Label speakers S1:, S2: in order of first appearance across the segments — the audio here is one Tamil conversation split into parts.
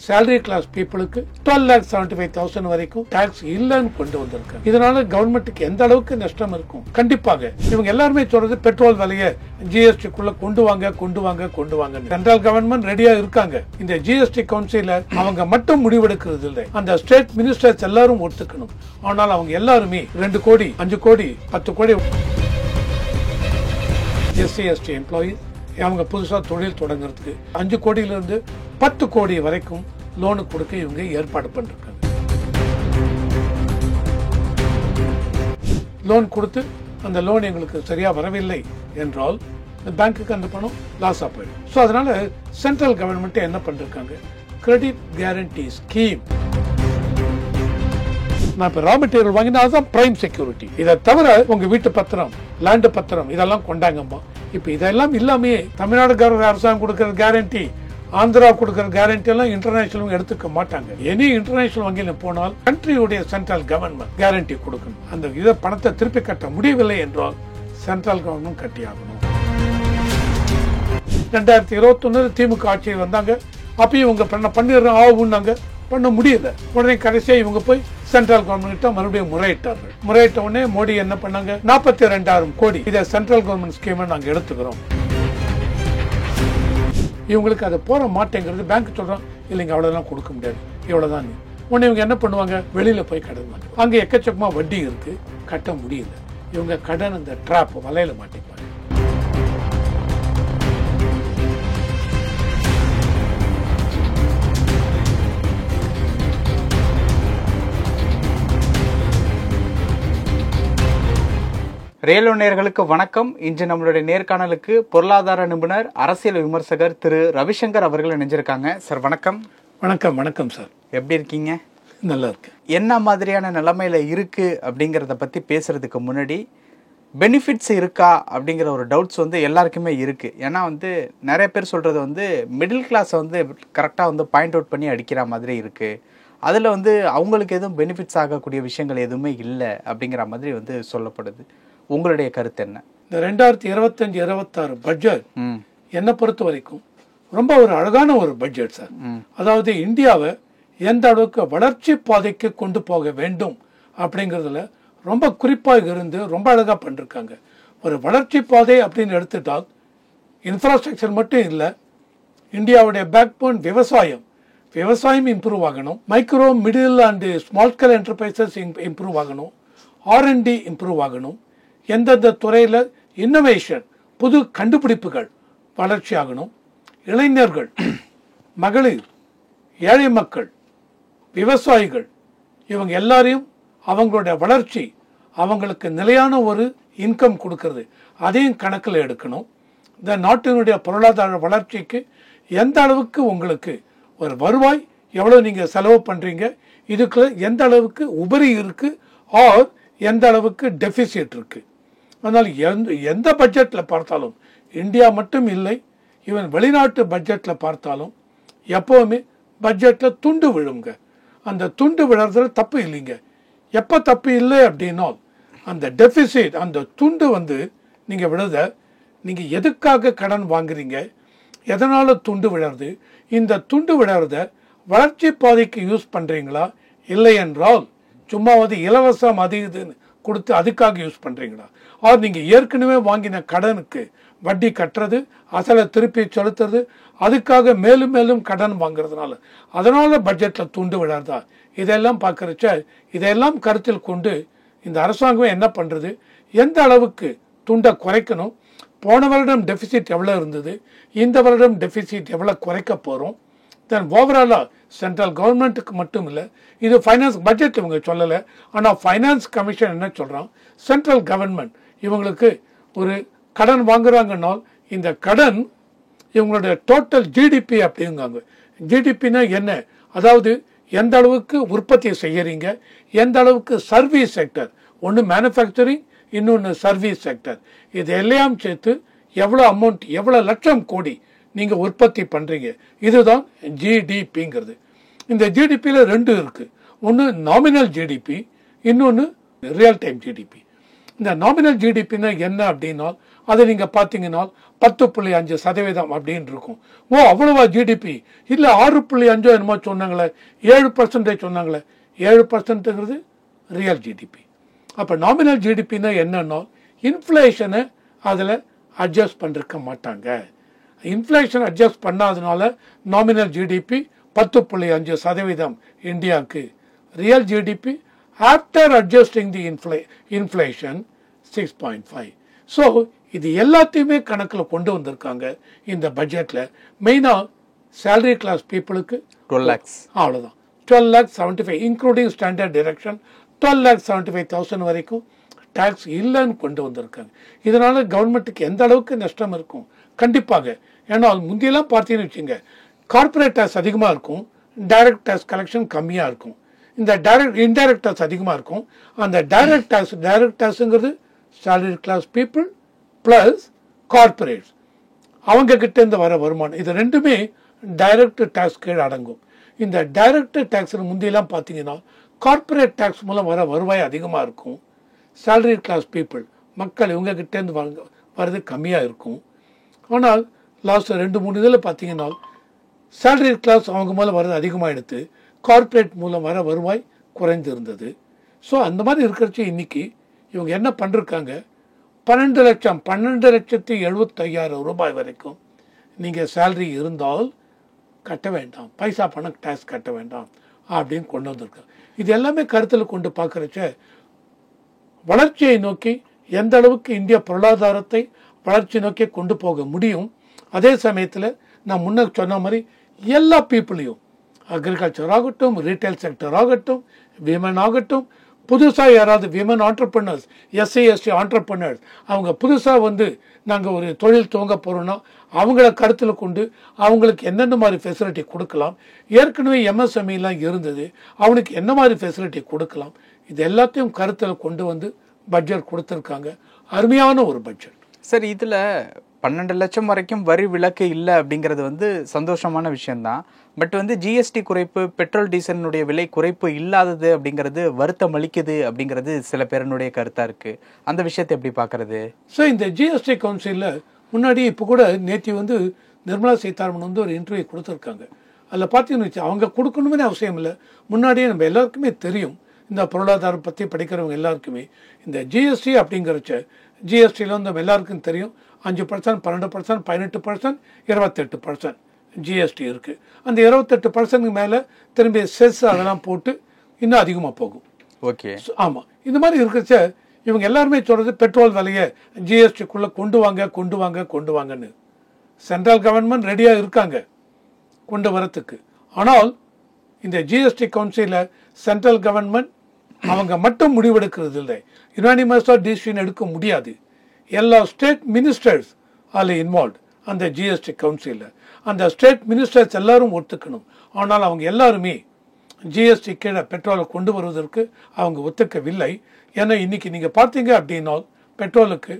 S1: salary class பீப்புளுக்கு 12,75,000 வரைக்கும் டாக்ஸ் இல்லன்னு கொண்டு வந்திருக்காங்க. இதனால கவர்மெண்ட்டுக்கு எந்த அளவுக்கு நஷ்டம் இருக்கும்? கண்டிப்பாக இவங்க எல்லாருமே சொல்றது பெட்ரோல் விலையை ஜிஎஸ்டிக்குள்ள கொண்டு வாங்க. சென்ட்ரல் கவர்மெண்ட் ரெடியா இருக்காங்க. இந்த ஜிஎஸ்டி கவுன்சில அவங்க மட்டும் முடிவெடுக்கிறது இல்லை, அந்த ஸ்டேட் மினிஸ்டர்ஸ் எல்லாரும் ஒத்துக்கணும். ஆனால் அவங்க எல்லாருமே 2 கோடி 5 கோடி 10 கோடி SC/ST எம்ப்ளாயீஸ் அவங்க புதுசா தொழில் தொடங்குறதுக்கு 5 கோடியிலிருந்து 10 கோடி வரைக்கும் லோனு கொடுக்க இவங்க ஏற்பாடு பண்ணிருக்காங்க. லோன் கொடுத்து அந்த லோன் எங்களுக்கு சரியா வரவில்லை என்றால் பேங்க்குக்கு அந்த பணம் லாஸா போயிடும். ஸோ அதனால சென்ட்ரல் கவர்மெண்ட் என்ன பண்ணிருக்காங்க, கிரெடிட் கேரண்டி ஸ்கீம். நான் இப்ப ரா மெட்டீரியல் வாங்கினா அதுதான் பிரைம் செக்யூரிட்டி. இதை தவிர உங்க வீட்டு பத்திரம், லேண்ட் பத்திரம் இதெல்லாம் கொண்டாங்கம்மா. இப்ப இதெல்லாம் இல்லாமே தமிழ்நாடு அரசாங்கம் கொடுக்கிற கேரண்டி, ஆந்திரா கொடுக்கிற கேரண்டி எல்லாம் இன்டர்நேஷனல் எடுத்துக்க மாட்டாங்க. எனி இன்டர்நேஷனல் வங்கியில போனால் கண்ட்ரியுடைய சென்ட்ரல் கவர்மெண்ட் கேரண்டி கொடுக்கணும். அந்த இதை பணத்தை திருப்பி கட்ட முடியவில்லை என்றால் சென்ட்ரல் கவர்மெண்ட் கட்டியாகணும். 2021 திமுக ஆட்சியில் வந்தாங்க. அப்பயும் இவங்க பண்ணிடுறோம் ஆகுனாங்க, பண்ண முடியல. உடனே கடைசியா இவங்க போய் சென்ட்ரல் கவர்மெண்ட் மறுபடியும் முறையிட்டார்கள். முறையிட்ட உடனே மோடி என்ன பண்ணாங்க, 42,000 கோடி இதை சென்ட்ரல் கவர்மெண்ட் ஸ்கீம் நாங்க எடுத்துக்கிறோம். இவங்களுக்கு அது போற மாட்டேங்கிறது. பேங்க் சொல்றோம் இல்லைங்க அவ்வளவுதான் கொடுக்க முடியாது, இவ்வளவுதான். உடனே இவங்க என்ன பண்ணுவாங்க, வெளியில போய் கடன் வாங்க. அங்க எக்கச்சக்கமா வட்டி இருக்கு, கட்ட முடியல. இவங்க கடன் அந்த டிராப் வலையில மாட்டிப்பாங்க.
S2: ரேலோ நேயர்களுக்கு வணக்கம். இன்று நம்மளுடைய நேர்காணலுக்கு பொருளாதார நிபுணர், அரசியல் விமர்சகர் திரு ரவிசங்கர் அவர்கள் இணைஞ்சிருக்காங்க. சார் வணக்கம்.
S1: வணக்கம் சார்.
S2: எப்படி இருக்கீங்க?
S1: நல்லா இருக்கு.
S2: என்ன மாதிரியான நிலைமையில இருக்கு அப்படிங்கறத பத்தி பேசுறதுக்கு முன்னாடி, பெனிஃபிட்ஸ் இருக்கா அப்படிங்கிற ஒரு டவுட்ஸ் எல்லாருக்குமே இருக்கு. ஏன்னா நிறைய பேர் சொல்றது மிடில் கிளாஸ் கரெக்டா பாயிண்ட் அவுட் பண்ணி அடிக்கிற மாதிரி இருக்கு. அதுல அவங்களுக்கு எதுவும் பெனிஃபிட்ஸ் ஆகக்கூடிய விஷயங்கள் எதுவுமே இல்லை அப்படிங்கிற மாதிரி சொல்லப்படுது. உங்களுடைய கருத்து என்ன?
S1: இந்த 2025-26 பட்ஜெட் என்ன பொறுத்த வரைக்கும் ரொம்ப ஒரு அழகான ஒரு பட்ஜெட் சார். அதாவது இந்தியாவை எந்த அளவுக்கு வளர்ச்சி பாதைக்கு கொண்டு போக வேண்டும் அப்படிங்கறதுல ரொம்ப குறிப்பாக இருந்து ரொம்ப அழகா பண்ணிருக்காங்க. ஒரு வளர்ச்சி பாதை அப்படின்னு எடுத்துட்டால் இன்ஃப்ராஸ்ட்ரக்சர் மட்டும் இல்லை, இந்தியாவுடைய பேக் போன் விவசாயம் இம்ப்ரூவ் ஆகணும், micro middle and small scale enterprises improve ஆகணும், R&D இம்ப்ரூவ் ஆகணும், எந்தெந்த துறையில் இன்னோவேஷன் புது கண்டுபிடிப்புகள் வளர்ச்சி ஆகணும், இளைஞர்கள், மகளிர், ஏழை மக்கள், விவசாயிகள் இவங்க எல்லாரையும் அவங்களுடைய வளர்ச்சி, அவங்களுக்கு நிலையான ஒரு இன்கம் கொடுக்கறது அதையும் கணக்கில் எடுக்கணும். இந்த நாட்டினுடைய பொருளாதார வளர்ச்சிக்கு எந்த அளவுக்கு உங்களுக்கு ஒரு வருவாய், எவ்வளவு நீங்க செலவு பண்றீங்க, இதுக்கு எந்த அளவுக்கு உபரி இருக்கு, ஆர் எந்த அளவுக்கு டெபிசிட் இருக்கு. அதனால எந்த பட்ஜெட்ல பார்த்தாலும், இந்தியா மட்டும் இல்லை, இவன் வெளிநாட்டு பட்ஜெட்ல பார்த்தாலும் எப்பவுமே பட்ஜெட்ல துண்டு விழுங்க. அந்த துண்டு விழுறதுல தப்பு இல்லைங்க. எப்ப தப்பு இல்லை அப்படின்னா, அந்த டெபிசிட், அந்த துண்டு நீங்க விழுத, நீங்க எதுக்காக கடன் வாங்குறீங்க, எதனால துண்டு விழறது, இந்த துண்டு விழறத வளர்ச்சி பாதைக்கு யூஸ் பண்றீங்களா, இல்லை என்றால் சும்மா இலவசம் அது கொடுத்து அதுக்காக யூஸ் பண்றீங்களா, ஆர் நீங்க ஏற்கனவே வாங்கின கடனுக்கு வட்டி கட்டுறது, அசலை திருப்பி செலுத்துறது, அதுக்காக மேலும் மேலும் கடன் வாங்குறதுனால அதனால பட்ஜெட்ல துண்டு விழறதா, இதெல்லாம் பார்க்கறச்ச இதெல்லாம் கருத்தில் கொண்டு இந்த அரசாங்கம் என்ன பண்றது, எந்த அளவுக்கு துண்டை குறைக்கணும், போன வருடம் டெபிசிட் எவ்வளவு இருந்தது, இந்த வருடம் டெபிசிட் எவ்வளவு குறைக்க போறோம். தென் ஓவராலா சென்ட்ரல் கவர்மெண்ட்டுக்கு மட்டும் இல்லை, இது ஃபைனான்ஸ் பட்ஜெட் இவங்க சொல்லலை, ஆனால் ஃபைனான்ஸ் கமிஷன் என்ன சொல்றான், சென்ட்ரல் கவர்மெண்ட் இவங்களுக்கு ஒரு கடன் வாங்குறாங்கன்னால் இந்த கடன் இவங்களுடைய டோட்டல் ஜிடிபி அப்படிங்காங்க. ஜிடிபின்னா என்ன, அதாவது எந்த அளவுக்கு உற்பத்தி செய்யறீங்க, எந்த அளவுக்கு சர்வீஸ் செக்டர், ஒன்று மேனுஃபேக்சரிங், இன்னொன்று சர்வீஸ் செக்டர், இது எல்லாம் சேர்த்து எவ்வளவு அமௌண்ட், எவ்வளவு லட்சம் கோடி நீங்க உற்பத்தி பண்றீங்க, இதுதான் ஜிடிபிங்கிறது. இந்த ஜிடிபியில 2 இருக்கு, ஒன்று நாமினல் ஜிடிபி, இன்னொன்று ரியல் டைம் ஜிடிபி. இந்த நாமினல் ஜிடிபின்னா என்ன அப்படின்னா, அதை நீங்கள் பார்த்தீங்கன்னா 10.5% அப்படின்னு இருக்கும். ஓ அவ்வளவா ஜிடிபி இல்லை 6.5 என்னமோ சொன்னாங்களே, 7% சொன்னாங்களே. 7%ங்கிறது ரியல் ஜிடிபி. அப்போ நாமினல் ஜிடிபின்னா என்னன்னா இன்ஃப்ளேஷனை அதில் அட்ஜஸ்ட் பண்ணிருக்க மாட்டாங்க. இன்ஃப்ளேஷன் அட்ஜஸ்ட் பண்ணாதனால நாமினல் ஜிடிபி 10.5% இந்தியாவுக்கு. ரியல் ஜிடிபி ஆஃப்டர் அட்ஜஸ்டிங் தி இன்ஃப்ளேஷன் 6.5. ஸோ இது எல்லாத்தையுமே கணக்கில் கொண்டு வந்திருக்காங்க இந்த பட்ஜெட்டில். மெயினாக சேலரி கிளாஸ் பீப்புளுக்கு
S2: 12 lakhs
S1: அவ்வளோதான். 12,75,000 இன்க்ளூடிங் ஸ்டாண்டர்ட் டிடக்ஷன் 12,75,000 வரைக்கும் டேக்ஸ் இல்லைன்னு கொண்டு வந்திருக்காங்க. இதனால கவர்மெண்ட்டுக்கு எந்த அளவுக்கு நஷ்டம் இருக்கும் கண்டிப்பாக. ஏன்னா முந்தியெல்லாம் பார்த்தீங்கன்னு வச்சுங்க, கார்பரேட் டேக்ஸ் அதிகமாக இருக்கும், டைரக்ட் டேக்ஸ் கலெக்ஷன் கம்மியாக இருக்கும். இந்த இன்டைரக்ட் டேக்ஸ் அதிகமாக இருக்கும். அந்த டைரக்ட் டேக்ஸுங்கிறது salary class people plus corporates அவங்க கிட்ட இருந்து வர வருமானம், இது ரெண்டுமே டைரக்ட் டேக்ஸ் கீழே அடங்கும். இந்த டைரக்ட் டேக்ஸ் முந்தியெல்லாம் பார்த்தீங்கன்னா கார்பரேட் டேக்ஸ் மூலம் வர வருவாய் அதிகமாக இருக்கும். சேலரி கிளாஸ் பீப்புள் மக்கள் இவங்க கிட்டேருந்து வர்றது கம்மியாக இருக்கும். ஆனால் லாஸ்ட் 2-3 இதில் பார்த்தீங்கன்னா சேலரி கிளாஸ் அவங்க மூலம் வர்றது அதிகமாக எடுத்து கார்பரேட் மூலம் வர வருவாய் குறைந்து இருந்தது. ஸோ அந்த மாதிரி இருக்கிறச்சு இன்னைக்கு இவங்க என்ன பண்ணிருக்காங்க, 12,75,000 ரூபாய் வரைக்கும் நீங்கள் சேலரி இருந்தால் கட்ட வேண்டாம், பைசா பணம் டேக்ஸ் கட்ட வேண்டாம் அப்படின்னு கொண்டு வந்திருக்காங்க. இது எல்லாமே கருத்தில் கொண்டு பார்க்குறச்ச வளர்ச்சியை நோக்கி எந்த அளவுக்கு இந்திய பொருளாதாரத்தை வளர்ச்சி நோக்கி கொண்டு போக முடியும். அதே சமயத்தில் நான் முன்ன சொன்ன மாதிரி எல்லா பீப்புளையும், அக்ரிகல்ச்சர் ஆகட்டும், ரீட்டைல் செக்டர் ஆகட்டும், விமன் ஆகட்டும், புதுசாக யாராவது women entrepreneurs, SC ST entrepreneurs அவங்க புதுசாக நாங்கள் ஒரு தொழில் துவங்க போகிறோன்னா அவங்கள கருத்தில் கொண்டு அவங்களுக்கு என்னென்ன மாதிரி ஃபெசிலிட்டி கொடுக்கலாம், ஏற்கனவே எம்எஸ்எம்இலாம் இருந்தது அவனுக்கு என்ன மாதிரி ஃபெசிலிட்டி கொடுக்கலாம், இது எல்லாத்தையும் கருத்தில் கொண்டு வந்து பட்ஜெட் கொடுத்துருக்காங்க. அருமையான ஒரு பட்ஜெட்.
S2: சார், இதில் 12 லட்சம் வரைக்கும் வரி விலக்கு இல்லை அப்படிங்கிறது சந்தோஷமான விஷயம்தான். பட் ஜிஎஸ்டி குறைப்பு, பெட்ரோல் டீசலினுடைய விலை குறைப்பு இல்லாதது அப்படிங்கிறது வருத்தம் அளிக்குது அப்படிங்கிறது சில பேருடைய கருத்தாக இருக்குது. அந்த விஷயத்தை எப்படி பார்க்குறது?
S1: ஸோ இந்த ஜிஎஸ்டி கவுன்சிலில் முன்னாடி இப்போ கூட நேற்று நிர்மலா சீதாராமன் ஒரு இன்டர்வியூ கொடுத்துருக்காங்க. அதில் பார்த்தீங்கன்னு வச்சு அவங்க கொடுக்கணுமே அவசியம் இல்லை, முன்னாடியே நம்ம எல்லாருக்குமே தெரியும். இந்த பொருளாதாரம் பற்றி படிக்கிறவங்க எல்லாருக்குமே இந்த ஜிஎஸ்டி அப்படிங்கிறச்ச ஜிஎஸ்டியில் நம்ம எல்லாருக்கும் தெரியும் 5%, 12%, 18%, 28% ஜிஎஸ்டி இருக்குது. அந்த 28% மேலே திரும்பி செஸ் அதெல்லாம் போட்டு இன்னும் அதிகமாக போகும்.
S2: ஓகே,
S1: ஆமாம். இந்த மாதிரி இருக்கிறச்ச இவங்க எல்லாருமே சொல்கிறது பெட்ரோல் விலையை ஜிஎஸ்டிக்குள்ளே கொண்டு வாங்கன்னு. சென்ட்ரல் கவர்மெண்ட் ரெடியாக இருக்காங்க கொண்டு வரத்துக்கு. ஆனால் இந்த ஜிஎஸ்டி கவுன்சிலில் சென்ட்ரல் கவர்மெண்ட் அவங்க மட்டும் முடிவெடுக்கிறது இல்லை, யுனானிமஸாக டிசிஷன் எடுக்க முடியாது. எல்லா ஸ்டேட் மினிஸ்டர்ஸ் அதில் இன்வால்வ் அந்த ஜிஎஸ்டி கவுன்சிலில். அந்த ஸ்டேட் மினிஸ்டர்ஸ் எல்லாரும் ஒத்துக்கணும். ஆனால் அவங்க எல்லாருமே ஜிஎஸ்டி கீழே பெட்ரோலை கொண்டு வருவதற்கு அவங்க ஒத்துக்கவில்லை. ஏன்னா இன்னைக்கு நீங்கள் பார்த்தீங்க அப்படின்னா பெட்ரோலுக்கு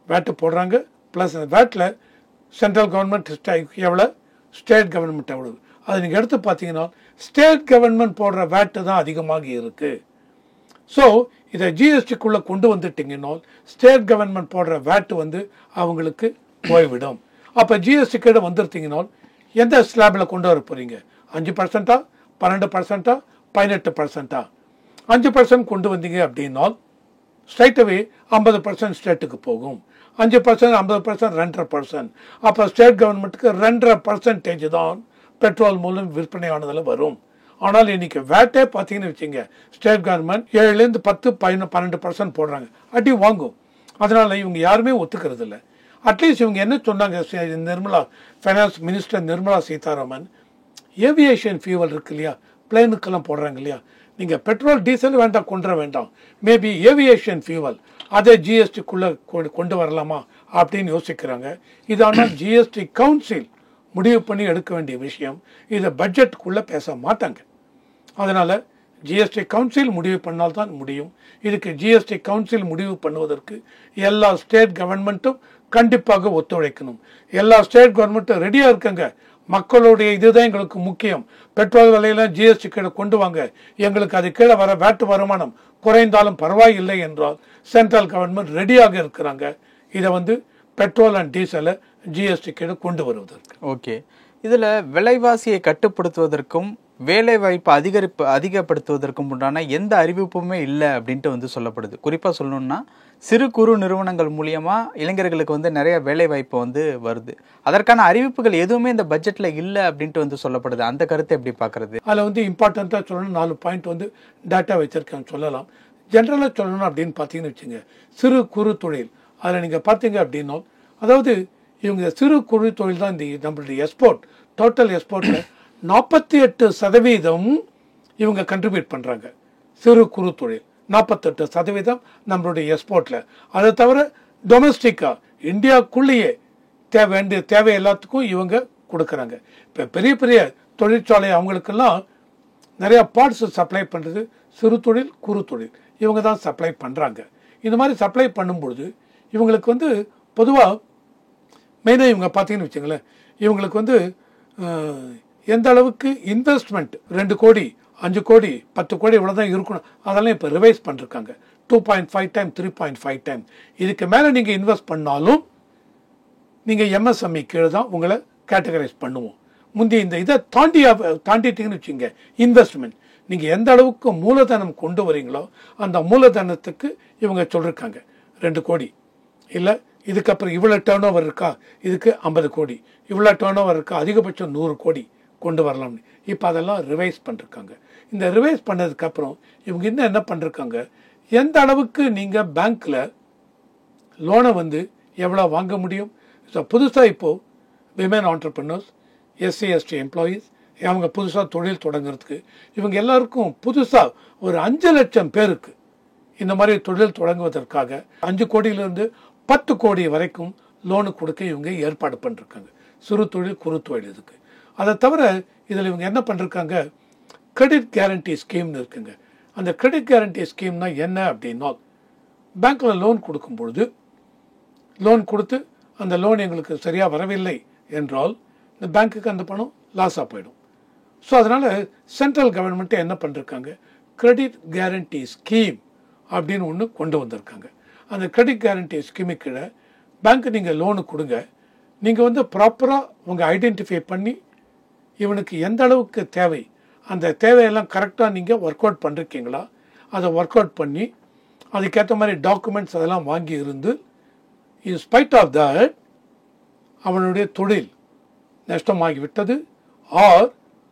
S1: வேட்டு போடுறாங்க. ப்ளஸ் அந்த வேட்டில் சென்ட்ரல் கவர்மெண்ட் எவ்வளோ, ஸ்டேட் கவர்மெண்ட் எவ்வளவு, அதை நீங்கள் எடுத்து பார்த்தீங்கன்னா ஸ்டேட் கவர்மெண்ட் போடுற வேட்டு தான் அதிகமாக இருக்குது. ஸோ இதை ஜிஎஸ்டிக்குள்ளே கொண்டு வந்துட்டிங்கன்னா ஸ்டேட் கவர்மெண்ட் போடுற வேட்டு அவங்களுக்கு போய்விடும். அப்போ ஜிஎஸ்டி கீழே வந்துருத்தீங்கன்னா எந்த ஸ்லாபில் கொண்டு வர போகிறீங்க? 5%, 12%, 18%? 5% கொண்டு வந்தீங்க அப்படின்னா ஸ்ட்ரைட்டாகவே 50% ஸ்டேட்டுக்கு போகும். 5%, 50%, 2.5%. அப்போ ஸ்டேட் கவர்மெண்ட்டுக்கு 2.5% தான் பெட்ரோல் மூலம் விற்பனையானதில் வரும். ஆனால் இன்னைக்கு வேட்டே பார்த்தீங்கன்னு வச்சுங்க, ஸ்டேட் கவர்மெண்ட் 7லேருந்து 10, 12% போடுறாங்க, அடி வாங்கும். அதனால இவங்க யாருமே ஒத்துக்கிறது இல்லை. அட்லீஸ்ட் இவங்க என்ன சொன்னாங்க, finance minister Nirmala Sitharaman, aviation fuel இருக்கு இல்லையா, பிளேனுக்கெல்லாம் போடுறாங்க இல்லையா, நீங்கள் பெட்ரோல் டீசல் வேண்டாம் கொண்டு வேண்டாம், மேபி ஏவியேஷன் ஃபியூவல் அதை ஜிஎஸ்டிக்குள்ளே கொண்டு வரலாமா அப்படின்னு யோசிக்கிறாங்க. இது ஆனால் ஜிஎஸ்டி கவுன்சில் முடிவு பண்ணி எடுக்க வேண்டிய விஷயம். இதை பட்ஜெட்டுக்குள்ளே பேச மாட்டாங்க. அதனால் ஜிஎஸ்டி கவுன்சில் முடிவு பண்ணால்தான் முடியும். இதுக்கு ஜிஎஸ்டி கவுன்சில் முடிவு பண்ணுவதற்கு எல்லா ஸ்டேட் கவர்மெண்ட்டும் கண்டிப்பாக ஒத்துழைக்கணும். எல்லா ஸ்டேட் கவர்மெண்ட்டும் ரெடியாக இருக்காங்க, மக்களுடைய இதுதான் எங்களுக்கு முக்கியம். பெட்ரோல் விலையெல்லாம் ஜிஎஸ்டி கீழே கொண்டு வாங்க, எங்களுக்கு அது கீழே வர வேட்டு வருமானம் குறைந்தாலும் பரவாயில்லை என்றால் சென்ட்ரல் கவர்மெண்ட் ரெடியாக இருக்கிறாங்க இதை வந்து பெட்ரோல் அண்ட் டீசலை ஜிஎஸ்டி கீழே கொண்டு வருவதற்கு.
S2: ஓகே, இதில் விலைவாசியை கட்டுப்படுத்துவதற்கும் வேலை வாய்ப்பு அதிகப்படுத்துவதற்கும் உண்டான எந்த அறிவிப்புமே இல்லை அப்படின்ட்டு வந்து சொல்லப்படுது. குறிப்பாக சொல்லணும்னா சிறு குறு நிறுவனங்கள் மூலியமா இளைஞர்களுக்கு வந்து நிறைய வேலை வாய்ப்பு வந்து வருது. அதற்கான அறிவிப்புகள் எதுவுமே இந்த பட்ஜெட்ல இல்லை அப்படின்ட்டு வந்து சொல்லப்படுது. அந்த கருத்தை எப்படி பார்க்கறது?
S1: அதில் வந்து இம்பார்ட்டண்ட்டாக சொல்லணும் 4 பாயிண்ட் வந்து டேட்டா வச்சிருக்கேன் சொல்லலாம். ஜென்ரலாக சொல்லணும் அப்படின்னு பார்த்தீங்கன்னு வச்சுங்க, சிறு குறு தொழில் அதில் நீங்கள் பார்த்தீங்க அப்படின்னா, அதாவது இவங்க சிறு குறு தொழில் தான் இந்த நம்மளுடைய எக்ஸ்போர்ட், டோட்டல் எக்ஸ்போர்ட்டில் 48% இவங்க கண்ட்ரிபியூட் பண்ணுறாங்க. சிறு குறு தொழில் 48% நம்மளுடைய எக்ஸ்போர்ட்டில். அதை தவிர டொமஸ்டிக்காக இந்தியாவுக்குள்ளேயே தேவை எல்லாத்துக்கும் இவங்க கொடுக்குறாங்க. இப்போ பெரிய பெரிய தொழிற்சாலை அவங்களுக்கெல்லாம் நிறையா பார்ட்ஸ் சப்ளை பண்ணுறது சிறு தொழில் குறு தொழில் இவங்க தான் சப்ளை பண்ணுறாங்க. இந்த மாதிரி சப்ளை பண்ணும்பொழுது இவங்களுக்கு வந்து பொதுவாக மெயினாக இவங்க பார்த்தீங்கன்னு வச்சுங்களேன், இவங்களுக்கு வந்து எந்த அளவுக்கு இன்வெஸ்ட்மெண்ட் 2 கோடி 5 கோடி 10 கோடி இவ்வளோ தான் இருக்கணும், அதெல்லாம் இப்போ ரிவைஸ் பண்ணிருக்காங்க. 2.5 டைம் 3.5 டைம். இதுக்கு மேலே நீங்கள் இன்வெஸ்ட் பண்ணாலும் நீங்கள் எம்எஸ்எம்இ கீழே தான் உங்களை கேட்டகரைஸ் பண்ணுவோம். முந்தி இந்த இதை தாண்டிட்டீங்கன்னு வச்சுங்க, இன்வெஸ்ட்மெண்ட் நீங்கள் எந்த அளவுக்கு மூலதனம் கொண்டு வரீங்களோ அந்த மூலதனத்துக்கு இவங்க சொல்லியிருக்காங்க 2 கோடி இல்லை, இதுக்கப்புறம் இவ்வளோ டேர்ன் ஓவர் இருக்கா, இதுக்கு 50 கோடி, இவ்வளோ டேர்ன் ஓவர் இருக்கா, அதிகபட்சம் 100 கோடி கொண்டு வரலாம்னு இப்போ அதெல்லாம் ரிவைஸ் பண்ணிருக்காங்க. இந்த ரிவைஸ் பண்ணதுக்கப்புறம் இவங்க இன்னும் என்ன பண்ணிருக்காங்க, எந்த அளவுக்கு நீங்கள் பேங்க்கில் லோனை வந்து எவ்வளோ வாங்க முடியும். ஸோ புதுசாக இப்போது women entrepreneurs, SC ST employees, அவங்க புதுசாக தொழில் தொடங்குறதுக்கு இவங்க எல்லாருக்கும் புதுசாக ஒரு 5 லட்சம் பேருக்கு இந்த மாதிரி தொழில் தொடங்குவதற்காக 5 கோடியிலிருந்து 10 கோடி வரைக்கும் லோனு கொடுக்க இவங்க ஏற்பாடு பண்ணிருக்காங்க. சிறு தொழில் குறு தொழில் இதுக்கு. அதை தவிர இதில் இவங்க என்ன பண்ணிருக்காங்க, கிரெடிட் கேரண்டி ஸ்கீம்னு இருக்குங்க. அந்த கிரெடிட் கேரண்டி ஸ்கீம்னா என்ன அப்படின்னா, பேங்க்கில் லோன் கொடுக்கும்பொழுது லோன் கொடுத்து அந்த லோன் எங்களுக்கு சரியாக வரவில்லை என்றால் இந்த பேங்க்குக்கு அந்த பணம் லாஸாக போயிடும். ஸோ அதனால் சென்ட்ரல் கவர்மெண்ட்டே என்ன பண்ணிருக்காங்க, கிரெடிட் கேரண்டி ஸ்கீம் அப்படின்னு ஒன்று கொண்டு வந்திருக்காங்க. அந்த கிரெடிட் கேரண்டி ஸ்கீமுக்கு கீழே பேங்க்கு நீங்கள் லோனு கொடுங்க, நீங்கள் வந்து ப்ராப்பராக உங்கள் ஐடென்டிஃபை பண்ணி இவனுக்கு எந்த அளவுக்கு தேவை அந்த தேவையெல்லாம் கரெக்டாக நீங்கள் ஒர்க் அவுட் பண்ணிருக்கீங்களா, அதை ஒர்க் அவுட் பண்ணி அதுக்கேற்ற மாதிரி டாக்குமெண்ட்ஸ் அதெல்லாம் வாங்கி இருந்து இன் ஸ்பைட் ஆஃப் தட் அவனுடைய தொழில் நஷ்டமாகிவிட்டது, ஆர்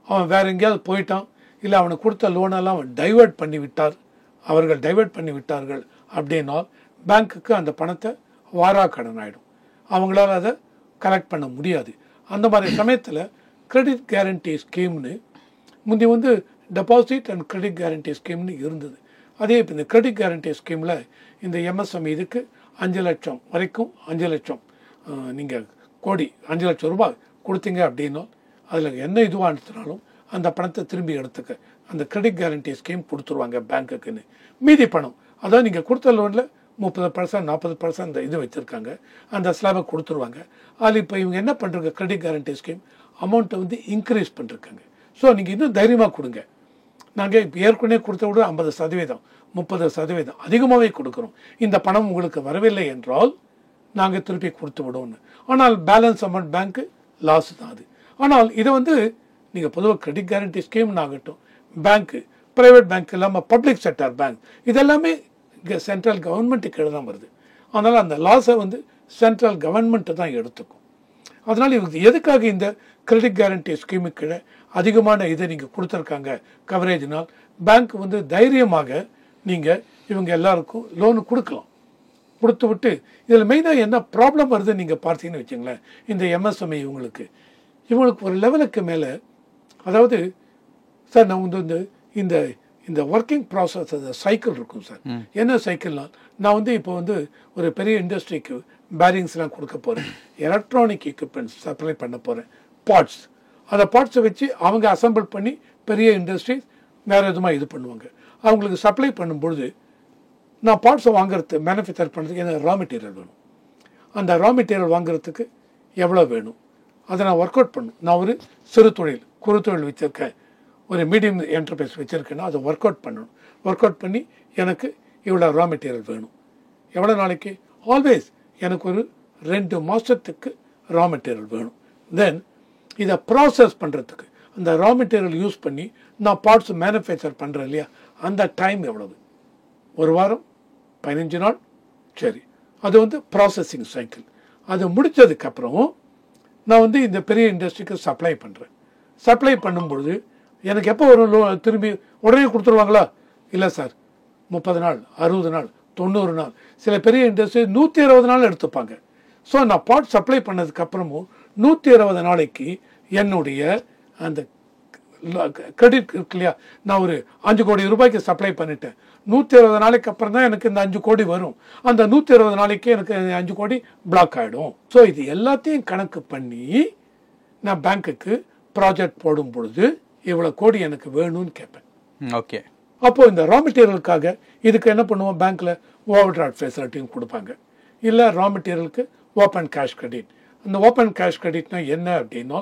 S1: அவன் வேற எங்கேயாவது போயிட்டான், இல்லை அவனுக்கு கொடுத்த லோனெல்லாம் அவன் அவர்கள் டைவர்ட் பண்ணி விட்டார்கள் அப்படின்னா பேங்க்குக்கு அந்த பணத்தை வாரா கடன் ஆகிடும், அவங்களால அதை கலெக்ட் பண்ண முடியாது. அந்த மாதிரி சமயத்தில் கிரெடிட் கேரண்டி ஸ்கீம்னு முந்தி வந்து டெபாசிட் அண்ட் கிரெடிட் கேரண்டி ஸ்கீம்னு இருந்தது. அதே இப்போ இந்த கிரெடிட் கேரண்டி ஸ்கீமில் இந்த எம்எஸ்எம்இ இதுக்கு 5 லட்சம் வரைக்கும் 5 லட்சம் நீங்கள் கோடி 5 லட்சம் ரூபாய் கொடுத்தீங்க அப்படின்னா அதில் என்ன இதுவாக எடுத்துனாலும் அந்த பணத்தை திரும்பி எடுத்துக்க அந்த கிரெடிட் கேரண்டி ஸ்கீம் கொடுத்துருவாங்க பேங்க்குன்னு. மீதி பணம் அதாவது நீங்கள் கொடுத்த லோனில் 30% 40% இது வச்சுருக்காங்க, அந்த ஸ்லாபை கொடுத்துருவாங்க. அதில் இப்போ இவங்க என்ன பண்ணுறாங்க, கிரெடிட் கேரண்டி ஸ்கீம் அமௌண்ட்டை வந்து இன்க்ரீஸ் பண்ணிருக்காங்க. ஸோ நீங்கள் இன்னும் தைரியமாக கொடுங்க, நாங்கள் இப்போ ஏற்கனவே கொடுத்த விட 50% 30% அதிகமாகவே கொடுக்குறோம், இந்த பணம் உங்களுக்கு வரவில்லை என்றால் நாங்கள் திருப்பி கொடுத்து விடுவோம்னு. ஆனால் பேலன்ஸ் அமௌண்ட் பேங்க்கு லாஸ் தான் அது. ஆனால் இதை வந்து நீங்கள் பொதுவாக கிரெடிட் கேரண்டி ஸ்கீம்னு ஆகட்டும், பேங்க்கு ப்ரைவேட் பேங்க் இல்லாமல் பப்ளிக் செக்டர் பேங்க் இதெல்லாமே இங்கே சென்ட்ரல் கவர்மெண்ட்டுக்கு கீழே தான் வருது. அதனால் அந்த லாஸை வந்து சென்ட்ரல் கவர்மெண்ட்டு தான் எடுத்துக்கும். அதனால் இவங்க எதுக்காக இந்த கிரெடிட் கேரண்டி ஸ்கீமுக்கு கீழே அதிகமான இதை நீங்கள் கொடுத்துருக்காங்க கவரேஜ்னால், பேங்க் வந்து தைரியமாக நீங்கள் இவங்க எல்லாருக்கும் லோனு கொடுக்கலாம். கொடுத்து விட்டு இதில் மெயினாக என்ன ப்ராப்ளம் வருதுன்னு நீங்கள் பார்த்தீங்கன்னு வச்சுங்களேன், இந்த எம்எஸ்எம்இ இவங்களுக்கு ஒரு லெவலுக்கு மேலே, அதாவது சார் நான் வந்து இந்த இந்த ஒர்க்கிங் ப்ராசஸ் அந்த சைக்கிள் இருக்கும் சார். என்ன சைக்கிள்னால், நான் வந்து இப்போ வந்து ஒரு பெரிய இண்டஸ்ட்ரிக்கு பேரிங்ஸ்லாம் கொடுக்க போகிறேன், எலக்ட்ரானிக் எக்யூப்மெண்ட்ஸ் சப்ளை பண்ண போகிறேன், பார்ட்ஸ், அந்த பார்ட்ஸை வச்சு அவங்க அசம்பிள் பண்ணி பெரிய இண்டஸ்ட்ரீஸ் வேறு எதுவுமா இது பண்ணுவாங்க. அவங்களுக்கு சப்ளை பண்ணும்பொழுது நான் பார்ட்ஸை வாங்குறது மேனுஃபேக்சர் பண்ணுறதுக்கு எனக்கு ரா மெட்டீரியல் வேணும். அந்த ரா மெட்டீரியல் வாங்குறதுக்கு எவ்வளோ வேணும், அதை நான் ஒர்க் அவுட் பண்ணணும். நான் ஒரு சிறு தொழில் குறு தொழில் வச்சுருக்கேன், ஒரு மீடியம் என்டர்பிரைஸ் வச்சுருக்கேன்னா அதை ஒர்க் அவுட் பண்ணணும். ஒர்க் அவுட் பண்ணி எனக்கு இவ்வளோ ரா மெட்டீரியல் வேணும். எவ்வளோ நாளைக்கு? ஆல்வேஸ் எனக்கு ஒரு 2 மாதத்துக்கு ரா மெட்டீரியல் வேணும். தென் இதை ப்ராசஸ் பண்ணுறதுக்கு அந்த ரா மெட்டீரியல் யூஸ் பண்ணி நான் பார்ட்ஸ் மேனுஃபேக்சர் பண்ணுறேன் இல்லையா, அந்த டைம் எவ்வளவு? 1 வாரம், 15 நாள். சரி, அது வந்து ப்ராசஸிங் சைக்கிள். அது முடித்ததுக்கப்புறம் நான் வந்து இந்த பெரிய இண்டஸ்ட்ரிக்கு சப்ளை பண்ணுறேன். சப்ளை பண்ணும்பொழுது எனக்கு எப்போ வரும்? திரும்பி உடனே கொடுத்துருவாங்களா? இல்லை சார், 30 நாள், 60 நாள், 90 நாள், சில பெரிய இண்டஸ்ட்ரி 120 நாள் எடுத்துப்பாங்க. ஸோ நான் பார்ட் சப்ளை பண்ணதுக்கப்புறமும் 120 நாளைக்கு என்னுடைய அந்த கிரெடிட் இருக்கு இல்லையா, நான் ஒரு 5 கோடி ரூபாய்க்கு சப்ளை பண்ணிட்டேன். 120 நாளைக்கு அப்புறம் தான் எனக்கு இந்த 5 கோடி வரும். அந்த 120 நாளைக்கு எனக்கு 5 கோடி பிளாக் ஆகிடும். ஸோ இது எல்லாத்தையும் கணக்கு பண்ணி நான் பேங்க்குக்கு ப்ராஜெக்ட் போடும் பொழுது இவ்வளோ கோடி எனக்கு வேணும்னு கேட்பேன்.
S2: ஓகே.
S1: அப்போது இந்த ரா மெட்டீரியலுக்காக இதுக்கு என்ன பண்ணுவோம்? பேங்க்கில் ஓவர் டிராஃப்ட் ஃபெசிலிட்டியும் கொடுப்பாங்க. இல்லை ரா மெட்டீரியலுக்கு ஓப்பன் கேஷ் கிரெடிட். அந்த ஓப்பன் கேஷ் கிரெடிட்னா என்ன அப்படின்னா,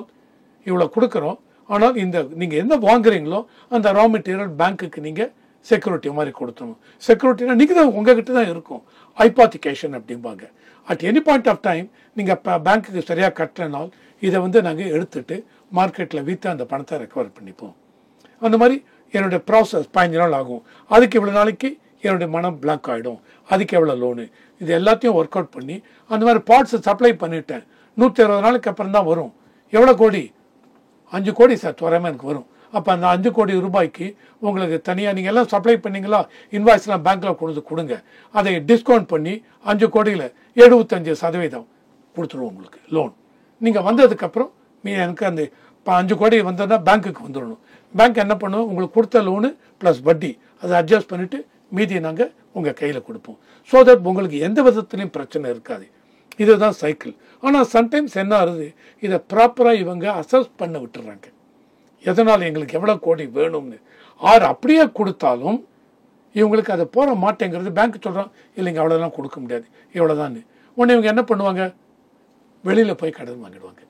S1: இவ்வளோ கொடுக்குறோம், ஆனால் இந்த நீங்கள் என்ன வாங்குறீங்களோ அந்த ரா மெட்டீரியல் பேங்க்குக்கு நீங்கள் செக்யூரிட்டி மாதிரி கொடுத்துடணும். செக்யூரிட்டினா நீங்கள் தான் உங்ககிட்ட தான் இருக்கும். ஹைபாத்திகேஷன் அப்படிம்பாங்க. At any point of time நீங்கள் பேங்க்குக்கு சரியாக கட்டலைனால் இதை வந்து நாங்கள் எடுத்துகிட்டு மார்க்கெட்டில் விற்று அந்த பணத்தை ரெக்கவர் பண்ணிப்போம். அந்த மாதிரி என்னுடைய ப்ராசஸ் 15 நாள் ஆகும். அதுக்கு இவ்வளோ நாளைக்கு என்னுடைய மனம் பிளாக் ஆகிடும். அதுக்கு எவ்வளோ லோனு, இது எல்லாத்தையும் ஒர்க் அவுட் பண்ணி அந்த மாதிரி பார்ட்ஸை சப்ளை பண்ணிவிட்டேன். 120 நாளைக்கு அப்புறம் தான் வரும். எவ்வளோ கோடி? 5 கோடி சார் தோராயமாக எனக்கு வரும். அப்போ அந்த 5 கோடி ரூபாய்க்கு உங்களுக்கு தனியாக நீங்கள் எல்லாம் சப்ளை பண்ணிங்களா, இன்வாய்ஸ்லாம் பேங்க்கில் கொடுங்க. அதை டிஸ்கவுண்ட் பண்ணி 5 கோடியில் 75% கொடுத்துருவோம் உங்களுக்கு லோன். நீங்கள் வந்ததுக்கப்புறம் எனக்கு அந்த 5 கோடி வந்ததுன்னா பேங்க்குக்கு வந்துடணும். பேங்க் என்ன பண்ணுவோம்? உங்களுக்கு கொடுத்த லோனு ப்ளஸ் வட்டி அதை அட்ஜஸ்ட் பண்ணிவிட்டு மீதியை நாங்கள் உங்கள் கையில் கொடுப்போம். ஸோ தட் உங்களுக்கு எந்த விதத்துலையும் பிரச்சனை இருக்காது. இதுதான் சைக்கிள். ஆனால் சம்டைம்ஸ் என்ன ஆகுது, இதை ப்ராப்பராக இவங்க அசஸ் பண்ண விட்டுறாங்க. எதனால் எங்களுக்கு எவ்வளோ கோடி வேணும்னு. அப்படியே கொடுத்தாலும் இவங்களுக்கு அதை போகிற மாட்டேங்கிறது. பேங்க் சொல்கிறான், இல்லைங்க அவ்வளோதான் கொடுக்க முடியாது, இவ்வளோதான்னு. உடனே இவங்க என்ன பண்ணுவாங்க? வெளியில் போய் கடன் வாங்கிடுவாங்க.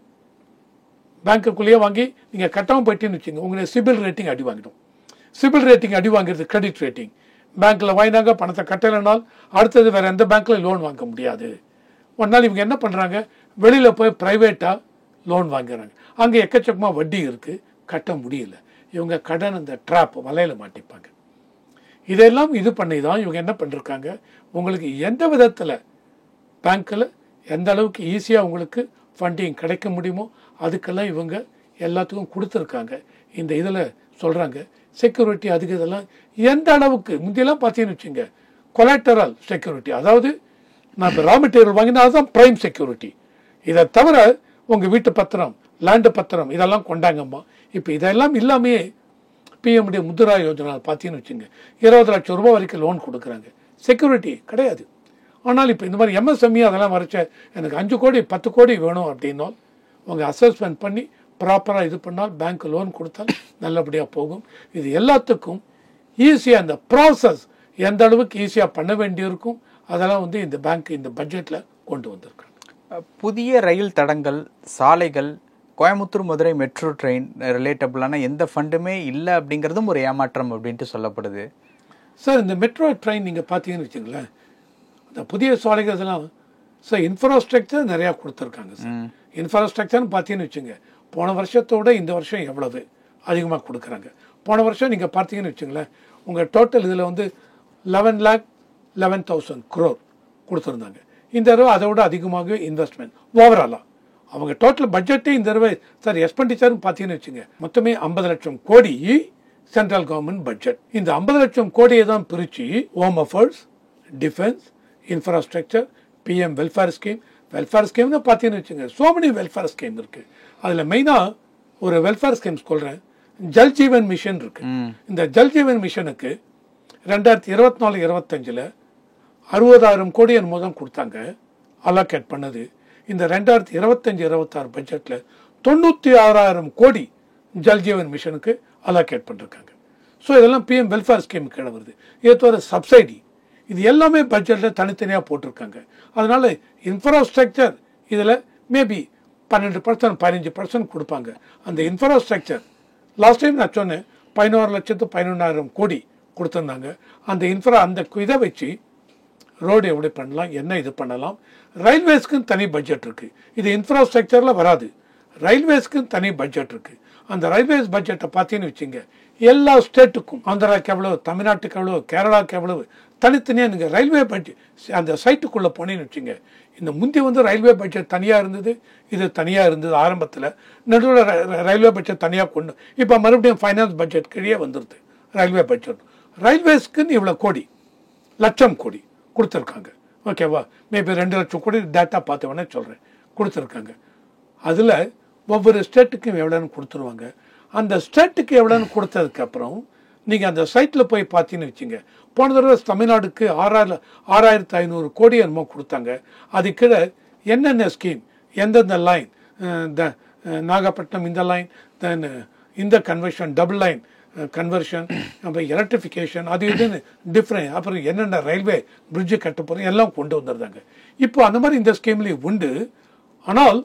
S1: பேங்க்குள்ளேயே வாங்கி நீங்கள் கட்டாமல் போயிட்டேன்னு வச்சுங்க, உங்களுடைய சிபில் ரேட்டிங் அடி வாங்கிடும். சிபில் ரேட்டிங் அடி வாங்கிறது கிரெடிட் ரேட்டிங். பேங்க்கில் வாங்கினாங்க, பணத்தை கட்டலைனால் அடுத்தது வேறு எந்த பேங்க்கில் லோன் வாங்க முடியாது. ஒரு நாள் இவங்க என்ன பண்ணுறாங்க? வெளியில் போய் ப்ரைவேட்டாக லோன் வாங்குறாங்க. அங்கே எக்கச்சக்கமாக வட்டி இருக்குது, கட்ட முடியல. இவங்க கடன் அந்த ட்ராப் வலையில் மாட்டிப்பாங்க. இதெல்லாம் இது பண்ணி தான் இவங்க என்ன பண்ணிருக்காங்க, உங்களுக்கு எந்த விதத்தில் பேங்க்கில் எந்த அளவுக்கு ஈஸியாக உங்களுக்கு ஃபண்டிங் கிடைக்க முடியுமோ அதுக்கெல்லாம் இவங்க எல்லாத்துக்கும் கொடுத்துருக்காங்க. இந்த இதில் சொல்கிறாங்க செக்யூரிட்டி அதுக்கு இதெல்லாம் எந்த அளவுக்கு முந்தியெல்லாம் பார்த்தீங்கன்னு வச்சுங்க, கொலாட்டரல் செக்யூரிட்டி, அதாவது நான் இப்போ ரா மெட்டீரியல் வாங்கினா அதுதான் ப்ரைம் செக்யூரிட்டி. இதை தவிர உங்கள் வீட்டு பத்திரம், லேண்டு பத்திரம் இதெல்லாம் கொண்டாங்கம்மா. இப்போ இதெல்லாம் இல்லாமையே பிஎம்டி முத்ரா யோஜனா பார்த்தீங்கன்னு வச்சுங்க, 20 லட்சம் ரூபாய் வரைக்கும் லோன் கொடுக்குறாங்க. செக்யூரிட்டி கிடையாது. ஆனால் இப்போ இந்த மாதிரி எம்எஸ்எம்இ அதெல்லாம் வரைச்ச எனக்கு 5 கோடி 10 கோடி வேணும் அப்படின்னால் உங்கள் அசஸ்மெண்ட் பண்ணி ப்ராப்பராக இது பண்ணால் பேங்க் லோன் கொடுத்தால் நல்லபடியாக போகும். இது எல்லாத்துக்கும் ஈஸியாக அந்த ப்ராசஸ் எந்த அளவுக்கு ஈஸியாக பண்ண வேண்டியிருக்கும் அதெல்லாம் வந்து இந்த பேங்க் இந்த பட்ஜெட்டில் கொண்டு வந்திருக்காங்க.
S2: புதிய ரயில் தடங்கள், சாலைகள், கோயம்புத்தூர் மதுரை மெட்ரோ ட்ரெயின் ரிலேட்டபிளான எந்த ஃபண்டுமே இல்லை அப்படிங்கிறதும் ஒரு ஏமாற்றம் அப்படின்ட்டு சொல்லப்படுது.
S1: சார் இந்த மெட்ரோ ட்ரெயின் நீங்கள் பார்த்தீங்கன்னு வச்சுங்களேன், இந்த புதிய சாலைகள் இதெல்லாம் சார் இன்ஃப்ராஸ்ட்ரக்சர் நிறையா கொடுத்துருக்காங்க சார். இன்ஃப்ராஸ்ட்ரக்சர்னு பார்த்தீங்கன்னு வச்சுங்க, போன வருஷத்தோட இந்த வருஷம் எவ்வளவு அதிகமாக கொடுக்குறாங்க. போன வருஷம் நீங்கள் பார்த்தீங்கன்னு வச்சுங்களேன், உங்கள் டோட்டல் இதில் வந்து 11,11,000 crore கொடுத்துருந்தாங்க. இந்த தடவை அதை விட அதிகமாக இன்வெஸ்ட்மெண்ட் ஓவராலாக அவங்க டோட்டல் பட்ஜெட்டே இந்த தடவை சார் எக்ஸ்பெண்டிச்சர்னு பார்த்தீங்கன்னு வச்சுங்க, மொத்தமே 50 லட்சம் கோடி சென்ட்ரல் கவர்மெண்ட் பட்ஜெட். இந்த 50 லட்சம் கோடியை தான் பிரித்து home affairs, defence, infrastructure, PM welfare scheme. Welfare ஸ்கீம்னு பார்த்தீங்கன்னு வச்சுங்க, சோ மெனி வெல்ஃபேர் ஸ்கீம் இருக்குது. அதில் மெயினாக ஒரு வெல்ஃபேர் ஸ்கீம் சொல்கிறேன், ஜல் ஜீவன் மிஷன் இருக்குது. இந்த ஜல் ஜீவன் மிஷனுக்கு 2024-25 60,000 கோடி என்னமோ தான் கொடுத்தாங்க, அலோகேட் பண்ணது. இந்த 2025-26 பட்ஜெட்டில் 96,000 கோடி ஜல் ஜீவன் மிஷனுக்கு அலோகேட் பண்ணிருக்காங்க. ஸோ இதெல்லாம் பிஎம் வெல்ஃபேர் ஸ்கீம் கீழே வருது. இது தவிர சப்சிடி, இது எல்லாமே பட்ஜெட்டில் தனித்தனியாக போட்டிருக்காங்க. அதனால் இன்ஃப்ராஸ்ட்ரக்சர் இதில் மேபி 12% 15% கொடுப்பாங்க. அந்த இன்ஃப்ராஸ்ட்ரக்சர் லாஸ்ட் டைம் நான் சொன்னேன் 11,11,000 கோடி கொடுத்துருந்தாங்க. அந்த அந்த இதை வச்சு ரோடு எப்படி பண்ணலாம், என்ன இது பண்ணலாம். ரயில்வேஸ்க்குன்னு தனி பட்ஜெட் இருக்குது. இது இன்ஃப்ராஸ்ட்ரக்சரில் வராது. ரயில்வேஸ்க்குன்னு தனி பட்ஜெட் இருக்குது. அந்த ரயில்வேஸ் பட்ஜெட்டை பார்த்தீங்கன்னு வச்சுங்க, எல்லா ஸ்டேட்டுக்கும் ஆந்திராவுக்கு எவ்வளவு, தமிழ்நாட்டுக்கு எவ்வளவு, கேரளாவுக்கு எவ்வளவு, தனித்தனியாக நீங்கள் ரயில்வே பட்ஜெட் அந்த சைட்டுக்குள்ளே போனேன்னு வச்சுங்க. இந்த முந்தி ரயில்வே பட்ஜெட் தனியாக இருந்தது, இது தனியாக இருந்தது ஆரம்பத்தில். நடுவில் ரயில்வே பட்ஜெட் தனியாக கொண்டு இப்போ மறுபடியும் ஃபைனான்ஸ் பட்ஜெட் கீழே வந்துடுது ரயில்வே பட்ஜெட். ரயில்வேஸ்க்குன்னு இவ்வளோ கோடி, லட்சம் கோடி கொடுத்துருக்காங்க. ஓகேவா, மேபி 2 லட்சம் கோடி டேட்டா பார்த்து வேணா சொல்கிறேன் கொடுத்துருக்காங்க. அதில் ஒவ்வொரு ஸ்டேட்டுக்கும் எவ்வளோன்னு கொடுத்துருவாங்க. அந்த ஸ்டேட்டுக்கு எவ்வளோன்னு கொடுத்ததுக்கப்புறம் நீங்கள் அந்த சைட்டில் போய் பார்த்தீங்கன்னு வச்சுங்க. போன தடவை தமிழ்நாடுக்கு 6,500 கோடி என்னமோ கொடுத்தாங்க. அது கீழே என்னென்ன ஸ்கீம், எந்தெந்த லைன், நாகப்பட்டினம் இந்த லைன், தென் இந்த கன்வர்ஷன், டபுள் லைன் கன்வர்ஷன், அப்புறம் எலக்ட்ரிஃபிகேஷன், அது இதுன்னு டிஃப்ரெண்ட், அப்புறம் என்னென்ன ரயில்வே பிரிட்ஜு கட்ட போகிறோம் எல்லாம் கொண்டு வந்துருந்தாங்க. இப்போ அந்த மாதிரி இந்த ஸ்கீம்லேயும் உண்டு. ஆனால்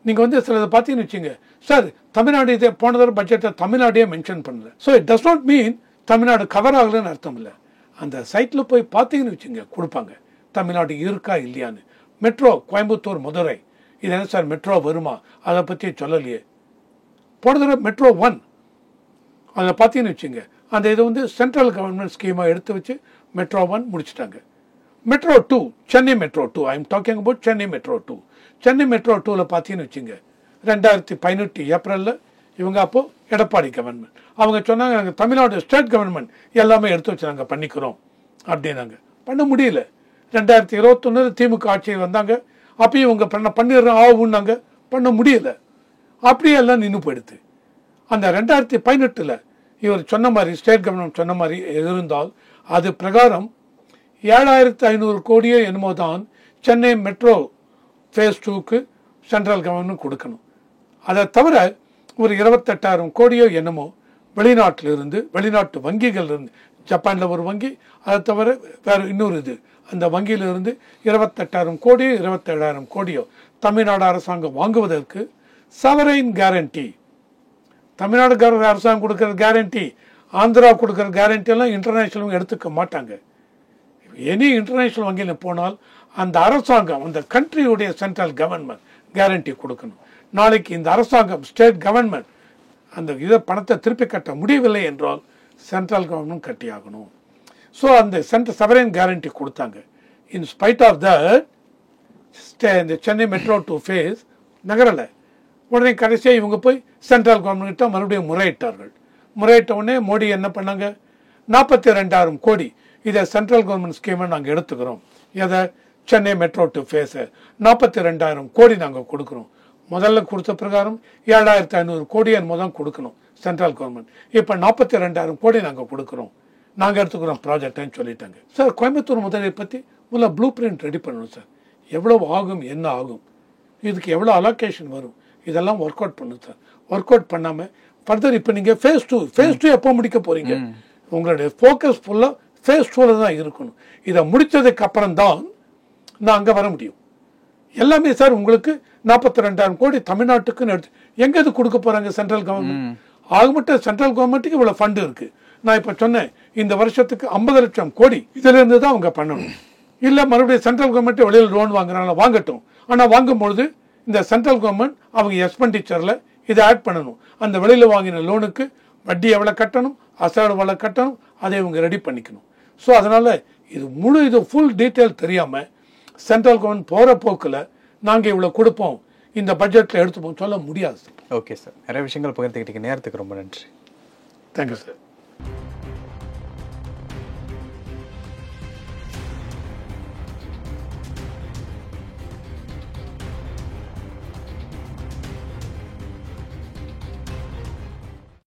S1: நீங்கள் சிலதை பார்த்தீங்கன்னு வச்சுங்க, சார் தமிழ்நாடு இதே போன தடவை பட்ஜெட்டை தமிழ்நாடே மென்ஷன் பண்ணல. So it does not mean Tamil Nadu cover ஆகலன்னு அர்த்தம் இல்லை. அந்த சைட்டில் போய் பார்த்தீங்கன்னு வச்சுங்க கொடுப்பாங்க தமிழ்நாடு இருக்கா இல்லையான்னு. மெட்ரோ கோயம்புத்தூர் மதுரை, இது என்ன சார் மெட்ரோ வருமா, அதை பற்றி சொல்லலையே. போன தடவை மெட்ரோ 1 அதில் பார்த்தீங்கன்னு வச்சுங்க, அந்த இது சென்ட்ரல் கவர்மெண்ட் ஸ்கீமாக எடுத்து வச்சு மெட்ரோ 1 முடிச்சுட்டாங்க. Metro 2, Chennai metro 2, I am talking about Chennai metro 2. Chennai metro 2ல் பார்த்தீங்கன்னு வச்சுங்க, 2018 ஏப்ரலில் இவங்க அப்போது எடப்பாடி கவர்மெண்ட் அவங்க சொன்னாங்க, நாங்கள் தமிழ்நாடு ஸ்டேட் கவர்மெண்ட் எல்லாமே எடுத்து வச்சு நாங்கள் பண்ணிக்கிறோம் அப்படின்னாங்க. பண்ண முடியல. 2021 திமுக ஆட்சி வந்தாங்க. அப்பயும் இவங்க பண்ணிடுறோம் ஆகுன்னாங்க, பண்ண முடியல. அப்படியே எல்லாம் நின்று போயிடுது. அந்த 2018 இவர் சொன்ன மாதிரி ஸ்டேட் கவர்மெண்ட் சொன்ன மாதிரி இருந்தால் அது பிரகாரம் 7,500 கோடியோ என்னமோ தான் சென்னை மெட்ரோ ஃபேஸ் 2க்கு சென்ட்ரல் கவர்மெண்ட் கொடுக்கணும். அதை தவிர ஒரு 28,000 கோடியோ என்னமோ வெளிநாட்டிலிருந்து, வெளிநாட்டு வங்கிகள் இருந்து, ஜப்பானில் ஒரு வங்கி, அதை தவிர வேறு இன்னொரு இது, அந்த வங்கியிலிருந்து 28,000 கோடியோ 27,000 கோடியோ தமிழ்நாடு அரசாங்கம் வாங்குவதற்கு சவரைன் கேரண்டி, தமிழ்நாடு அரசாங்கம் கொடுக்குற கேரண்டி, ஆந்திரா கொடுக்குற கேரண்டி எல்லாம் இன்டர்நேஷ்னலும் எடுத்துக்க மாட்டாங்க. எனி இன்டர்நேஷ்னல் வங்கியில் போனால் அந்த அரசாங்கம், அந்த கண்ட்ரியுடைய சென்ட்ரல் கவர்மெண்ட் கேரண்டி கொடுக்கணும். நாளைக்கு இந்த அரசாங்கம் ஸ்டேட் கவர்மெண்ட் அந்த பணத்தை திருப்பி கட்ட முடியவில்லை என்றால் சென்ட்ரல் கவர்மெண்ட் கட்டியாகணும். ஸோ அந்த சவரைன் கேரண்டி கொடுத்தாங்க. இன் ஸ்பைட் ஆஃப் தட் இந்த சென்னை மெட்ரோ 2 ஃபேஸ் நகரலை. உடனே கடைசியாக இவங்க போய் சென்ட்ரல் கவர்மெண்ட்ட மறுபடியும் முறையிட்டார்கள். முறையிட்ட உடனே மோடி என்ன பண்ணாங்க, 42,000 கோடி இதை சென்ட்ரல் கவர்மெண்ட் ஸ்கீமை நாங்கள் எடுத்துக்கிறோம். எதை, சென்னை மெட்ரோ 2 ஃபேஸை 42,000 கோடி நாங்கள் கொடுக்குறோம். முதல்ல கொடுத்த பிரகாரம் 7,500 கோடி என்னமோ தான் கொடுக்கணும் சென்ட்ரல் கவர்மெண்ட். இப்போ 42,000 கோடி நாங்கள் கொடுக்குறோம், நாங்கள் எடுத்துக்கிறோம் ப்ராஜெக்ட்னு சொல்லிட்டாங்க. சார் கோயம்புத்தூர் முதலை பற்றி முதல்ல ப்ளூ பிரிண்ட் ரெடி பண்ணணும் சார். எவ்வளோ ஆகும், என்ன ஆகும், இதுக்கு எவ்வளோ அலோகேஷன் வரும், இதெல்லாம் ஒர்க் அவுட் பண்ணும் சார். ஒர்க் அவுட் பண்ணாமல் ஃபர்தர் இப்போ நீங்கள் ஃபேஸ் 2 எப்போ முடிக்க போகிறீங்க, உங்களுடைய ஃபோக்கஸ் ஃபுல்லாக ஃபேஸ் 2ல் தான் இருக்கணும். இதை முடித்ததுக்கு அப்புறம் தான் நான் அங்கே வர முடியும். எல்லாமே சார் உங்களுக்கு 42,000 கோடி தமிழ்நாட்டுக்குன்னு எடுத்து எங்கே இது கொடுக்க போகிறாங்க சென்ட்ரல் கவர்மெண்ட். ஆக மட்டும் சென்ட்ரல் கவர்மெண்ட்டுக்கு இவ்வளோ ஃபண்டு இருக்குது. நான் இப்போ சொன்னேன், இந்த வருஷத்துக்கு 50 லட்சம் கோடி இதிலேருந்து தான் அவங்க பண்ணணும். இல்லை மறுபடியும் சென்ட்ரல் கவர்மெண்ட் வெளியில் லோன் வாங்குறாங்க, வாங்கட்டும். ஆனால் வாங்கும்பொழுது இந்த சென்ட்ரல் கவர்மெண்ட் அவங்க எக்ஸ்பெண்டிச்சரில் இதை ஆட் பண்ணணும். அந்த வெளியில் வாங்கின லோனுக்கு வட்டி எவ்வளோ கட்டணும், அசல் எவ்வளோ கட்டணும், அதை இவங்க ரெடி பண்ணிக்கணும். ஸோ அதனால் இது ஃபுல் டீட்டெயில் தெரியாமல் சென்ட்ரல் கவர்மெண்ட் போகிற போக்கில் நாங்கள் இவ்வளோ கொடுப்போம், இந்த பட்ஜெட்டில் எடுத்துப்போம் சொல்ல முடியாது.
S2: ஓகே சார், நிறைய விஷயங்கள் பகிர்ந்துக்கிட்டீங்க. நேரத்துக்கு ரொம்ப நன்றி.
S1: Thank you sir.